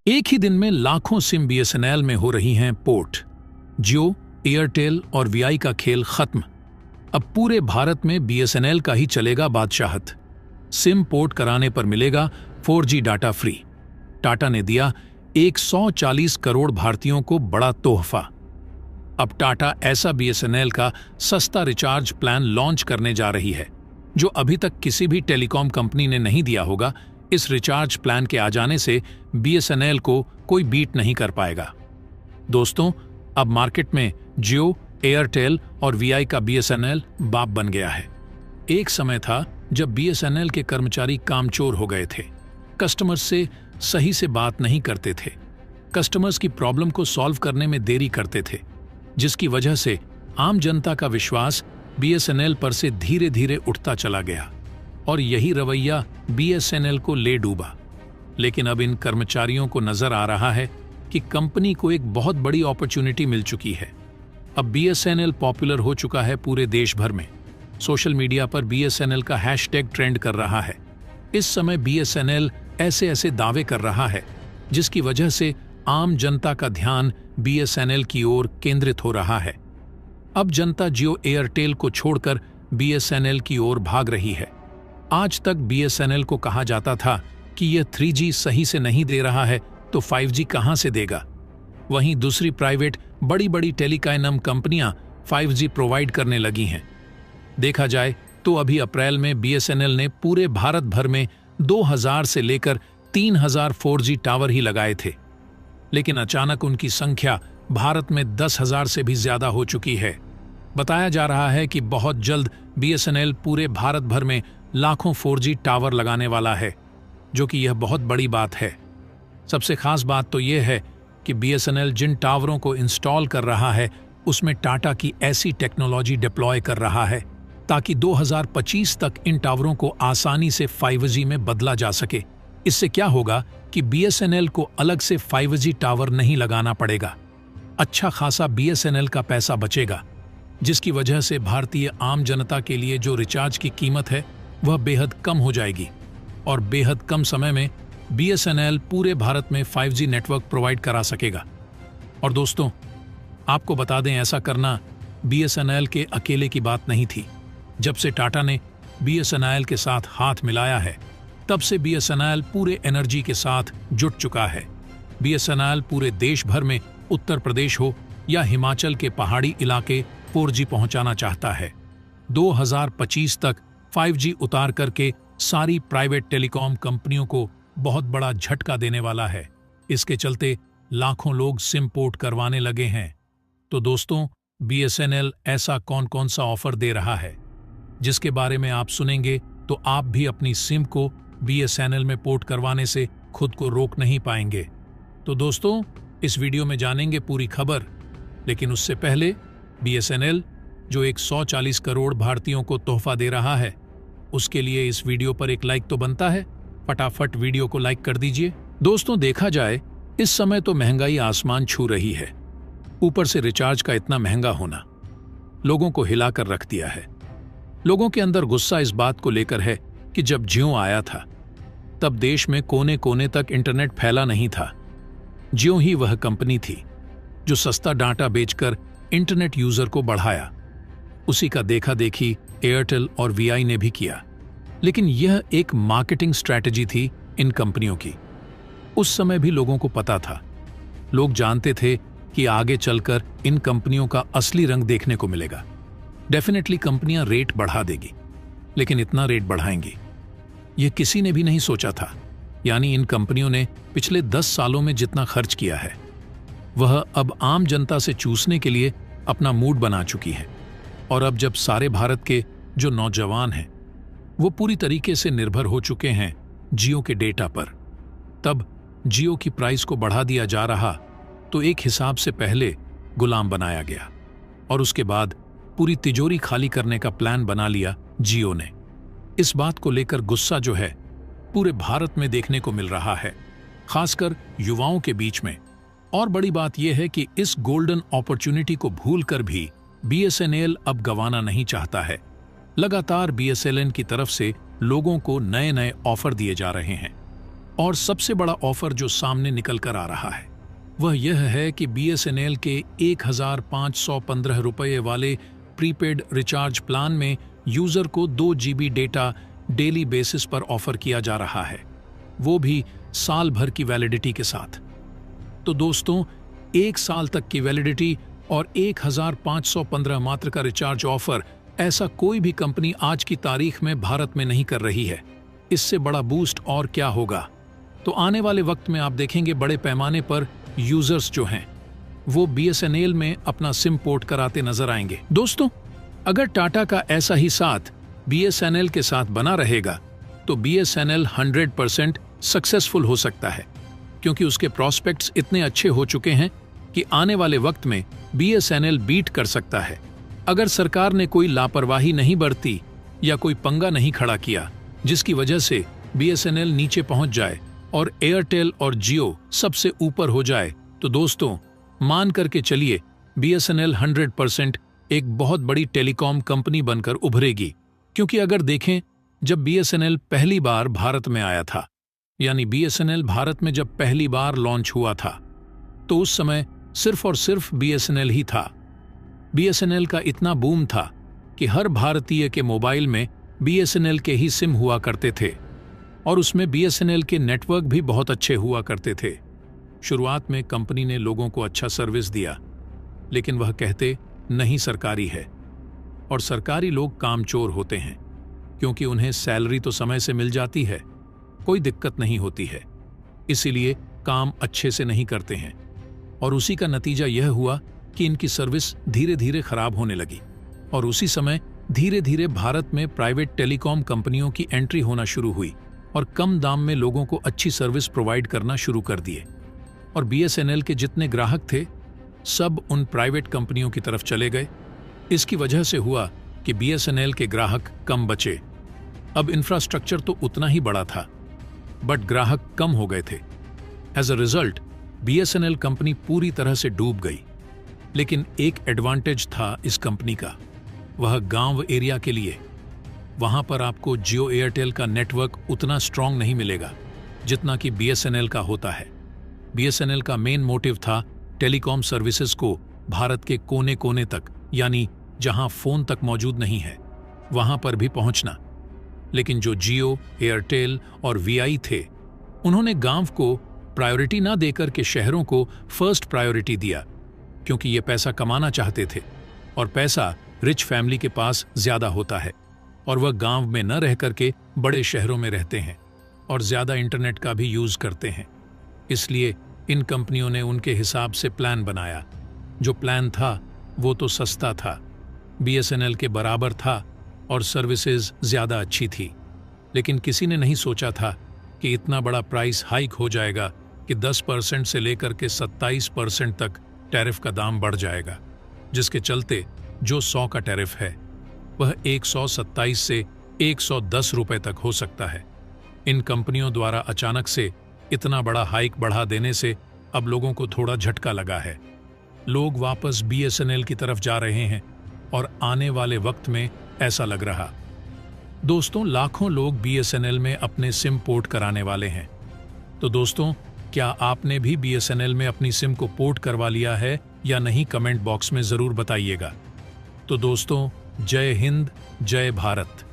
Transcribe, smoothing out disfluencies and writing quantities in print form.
एक ही दिन में लाखों सिम बीएसएनएल में हो रही हैं पोर्ट। जियो, एयरटेल और वीआई का खेल खत्म। अब पूरे भारत में बीएसएनएल का ही चलेगा बादशाहत। सिम पोर्ट कराने पर मिलेगा 4G डाटा फ्री। टाटा ने दिया 140 करोड़ भारतीयों को बड़ा तोहफा। अब टाटा ऐसा बीएसएनएल का सस्ता रिचार्ज प्लान लॉन्च करने जा रही है जो अभी तक किसी भी टेलीकॉम कंपनी ने नहीं दिया होगा। इस रिचार्ज प्लान के आ जाने से बीएसएनएल को कोई बीट नहीं कर पाएगा। दोस्तों, अब मार्केट में जियो, एयरटेल और वीआई का बीएसएनएल बाप बन गया है। एक समय था जब बीएसएनएल के कर्मचारी कामचोर हो गए थे, कस्टमर्स से सही से बात नहीं करते थे, कस्टमर्स की प्रॉब्लम को सॉल्व करने में देरी करते थे, जिसकी वजह से आम जनता का विश्वास बीएसएनएल पर से धीरे धीरे उठता चला गया और यही रवैया बीएसएनएल को ले डूबा। लेकिन अब इन कर्मचारियों को नजर आ रहा है कि कंपनी को एक बहुत बड़ी अपॉर्चुनिटी मिल चुकी है। अब बीएसएनएल पॉपुलर हो चुका है पूरे देश भर में। सोशल मीडिया पर बीएसएनएल का हैशटैग ट्रेंड कर रहा है। इस समय बीएसएनएल ऐसे ऐसे दावे कर रहा है जिसकी वजह से आम जनता का ध्यान बीएसएनएल की ओर केंद्रित हो रहा है। अब जनता जियो, एयरटेल को छोड़कर बीएसएनएल की ओर भाग रही है। आज तक बीएसएनएल को कहा जाता था कि यह 3G सही से नहीं दे रहा है तो 5G कहां से देगा। वहीं दूसरी प्राइवेट बड़ी बड़ी टेलीकॉम कंपनियां 5G प्रोवाइड करने लगी हैं। देखा जाए तो अभी अप्रैल में बीएसएनएल ने पूरे भारत भर में 2000 से लेकर 3000 4G टावर ही लगाए थे, लेकिन अचानक उनकी संख्या भारत में 10,000 से भी ज्यादा हो चुकी है। बताया जा रहा है कि बहुत जल्द बीएसएनएल पूरे भारत भर में लाखों 4G टावर लगाने वाला है, जो कि यह बहुत बड़ी बात है। सबसे खास बात तो यह है कि बीएसएनएल जिन टावरों को इंस्टॉल कर रहा है उसमें टाटा की ऐसी टेक्नोलॉजी डिप्लॉय कर रहा है ताकि 2025 तक इन टावरों को आसानी से 5G में बदला जा सके। इससे क्या होगा कि बीएसएनएल को अलग से 5G टावर नहीं लगाना पड़ेगा। अच्छा खासा बीएसएनएल का पैसा बचेगा, जिसकी वजह से भारतीय आम जनता के लिए जो रिचार्ज की कीमत है वह बेहद कम हो जाएगी और बेहद कम समय में बीएसएनएल पूरे भारत में 5G नेटवर्क प्रोवाइड करा सकेगा। और दोस्तों, आपको बता दें, ऐसा करना बीएसएनएल के अकेले की बात नहीं थी। जब से टाटा ने बीएसएनएल के साथ हाथ मिलाया है, तब से बीएसएनएल पूरे एनर्जी के साथ जुट चुका है। बीएसएनएल पूरे देश भर में, उत्तर प्रदेश हो या हिमाचल के पहाड़ी इलाके, 4G पहुंचाना चाहता है। 2025 तक 5G उतार करके सारी प्राइवेट टेलीकॉम कंपनियों को बहुत बड़ा झटका देने वाला है। इसके चलते लाखों लोग सिम पोर्ट करवाने लगे हैं। तो दोस्तों, बीएसएनएल ऐसा कौन कौन सा ऑफर दे रहा है जिसके बारे में आप सुनेंगे तो आप भी अपनी सिम को बीएसएनएल में पोर्ट करवाने से खुद को रोक नहीं पाएंगे। तो दोस्तों, इस वीडियो में जानेंगे पूरी खबर, लेकिन उससे पहले बीएसएनएल जो 140 करोड़ भारतीयों को तोहफा दे रहा है, उसके लिए इस वीडियो पर एक लाइक तो बनता है। फटाफट वीडियो को लाइक कर दीजिए। दोस्तों, देखा जाए इस समय तो महंगाई आसमान छू रही है। ऊपर से रिचार्ज का इतना महंगा होना लोगों को हिलाकर रख दिया है। लोगों के अंदर गुस्सा इस बात को लेकर है कि जब जियो आया था तब देश में कोने कोने तक इंटरनेट फैला नहीं था। जियो ही वह कंपनी थी जो सस्ता डाटा बेचकर इंटरनेट यूजर को बढ़ाया। उसी का देखा देखी एयरटेल और वीआई ने भी किया, लेकिन यह एक मार्केटिंग स्ट्रैटेजी थी इन कंपनियों की। उस समय भी लोगों को पता था, लोग जानते थे कि आगे चलकर इन कंपनियों का असली रंग देखने को मिलेगा। डेफिनेटली कंपनियां रेट बढ़ा देगी, लेकिन इतना रेट बढ़ाएंगी यह किसी ने भी नहीं सोचा था। यानी इन कंपनियों ने पिछले 10 सालों में जितना खर्च किया है वह अब आम जनता से चूसने के लिए अपना मूड बना चुकी है। और अब जब सारे भारत के जो नौजवान हैं वो पूरी तरीके से निर्भर हो चुके हैं जियो के डेटा पर, तब जियो की प्राइस को बढ़ा दिया जा रहा तो एक हिसाब से पहले गुलाम बनाया गया और उसके बाद पूरी तिजोरी खाली करने का प्लान बना लिया जियो ने। इस बात को लेकर गुस्सा जो है पूरे भारत में देखने को मिल रहा है, खासकर युवाओं के बीच में। और बड़ी बात यह है कि इस गोल्डन अपॉर्चुनिटी को भूलकर भी बीएसएनएल अब गंवाना नहीं चाहता है। लगातार बीएसएनएल की तरफ से लोगों को नए नए ऑफर दिए जा रहे हैं। और सबसे बड़ा ऑफर जो सामने निकल कर आ रहा है वह यह है कि BSNL के 1515 रुपये वाले प्रीपेड रिचार्ज प्लान में यूजर को 2 GB डेटा डेली बेसिस पर ऑफर किया जा रहा है, वो भी साल भर की वैलिडिटी के साथ। तो दोस्तों, 1 साल तक की वैलिडिटी और 1515 मात्र का रिचार्ज ऑफर, ऐसा कोई भी कंपनी आज की तारीख में भारत में नहीं कर रही है। इससे बड़ा बूस्ट और क्या होगा। तो आने वाले वक्त में आप देखेंगे बड़े पैमाने पर यूजर्स जो हैं वो BSNL में अपना सिम पोर्ट कराते नजर आएंगे। दोस्तों, अगर टाटा का ऐसा ही साथ BSNL के साथ बना रहेगा तो BSNL 100% सक्सेसफुल हो सकता है, क्योंकि उसके प्रॉस्पेक्ट्स इतने अच्छे हो चुके हैं कि आने वाले वक्त में BSNL बीट कर सकता है। अगर सरकार ने कोई लापरवाही नहीं बरती या कोई पंगा नहीं खड़ा किया जिसकी वजह से BSNL नीचे पहुंच जाए और एयरटेल और जियो सबसे ऊपर हो जाए, तो दोस्तों मान करके चलिए BSNL 100% एक बहुत बड़ी टेलीकॉम कंपनी बनकर उभरेगी। क्योंकि अगर देखें, जब BSNL पहली बार भारत में आया था, यानी BSNL भारत में जब पहली बार लॉन्च हुआ था, तो उस समय सिर्फ और सिर्फ BSNL ही था। BSNL का इतना बूम था कि हर भारतीय के मोबाइल में BSNL के ही सिम हुआ करते थे और उसमें BSNL के नेटवर्क भी बहुत अच्छे हुआ करते थे। शुरुआत में कंपनी ने लोगों को अच्छा सर्विस दिया, लेकिन वह कहते नहीं सरकारी है, और सरकारी लोग कामचोर होते हैं क्योंकि उन्हें सैलरी तो समय से मिल जाती है, कोई दिक्कत नहीं होती है, इसीलिए काम अच्छे से नहीं करते हैं। और उसी का नतीजा यह हुआ कि इनकी सर्विस धीरे धीरे खराब होने लगी और उसी समय धीरे धीरे भारत में प्राइवेट टेलीकॉम कंपनियों की एंट्री होना शुरू हुई और कम दाम में लोगों को अच्छी सर्विस प्रोवाइड करना शुरू कर दिए। और BSNL के जितने ग्राहक थे सब उन प्राइवेट कंपनियों की तरफ चले गए। इसकी वजह से हुआ कि BSNL के ग्राहक कम बचे। अब इंफ्रास्ट्रक्चर तो उतना ही बड़ा था, बट ग्राहक कम हो गए थे। As a result BSNL company पूरी तरह से डूब गई। लेकिन एक एडवांटेज था इस कंपनी का, वह गांव एरिया के लिए। वहां पर आपको जियो एयरटेल का नेटवर्क उतना स्ट्रांग नहीं मिलेगा जितना कि BSNL का होता है। BSNL का मेन मोटिव था टेलीकॉम सर्विसेज को भारत के कोने कोने तक, यानी जहां फोन तक मौजूद नहीं है, वहां पर भी पहुंचना। लेकिन जो जियो, एयरटेल और VI थे, उन्होंने गांव को प्रायोरिटी ना देकर के शहरों को फर्स्ट प्रायोरिटी दिया, क्योंकि ये पैसा कमाना चाहते थे और पैसा रिच फैमिली के पास ज्यादा होता है और वह गांव में न रह करके बड़े शहरों में रहते हैं और ज्यादा इंटरनेट का भी यूज करते हैं। इसलिए इन कंपनियों ने उनके हिसाब से प्लान बनाया। जो प्लान था वो तो सस्ता था, BSNL के बराबर था और सर्विसेज ज्यादा अच्छी थी। लेकिन किसी ने नहीं सोचा था कि इतना बड़ा प्राइस हाइक हो जाएगा कि 10% से लेकर के 27% तक टैरिफ का दाम बढ़ जाएगा, जिसके चलते जो 100 का टैरिफ है वह 127 से 110 रुपए तक हो सकता है। इन कंपनियों द्वारा अचानक से इतना बड़ा हाइक बढ़ा देने से अब लोगों को थोड़ा झटका लगा है। लोग वापस BSNL की तरफ जा रहे हैं और आने वाले वक्त में ऐसा लग रहा। दोस्तों, लाखों लोग BSNL में अपने सिम पोर्ट कराने वाले हैं। तो दोस्तों, क्या आपने भी BSNL में अपनी सिम को पोर्ट करवा लिया है या नहीं, कमेंट बॉक्स में जरूर बताइएगा। तो दोस्तों, जय हिंद, जय भारत।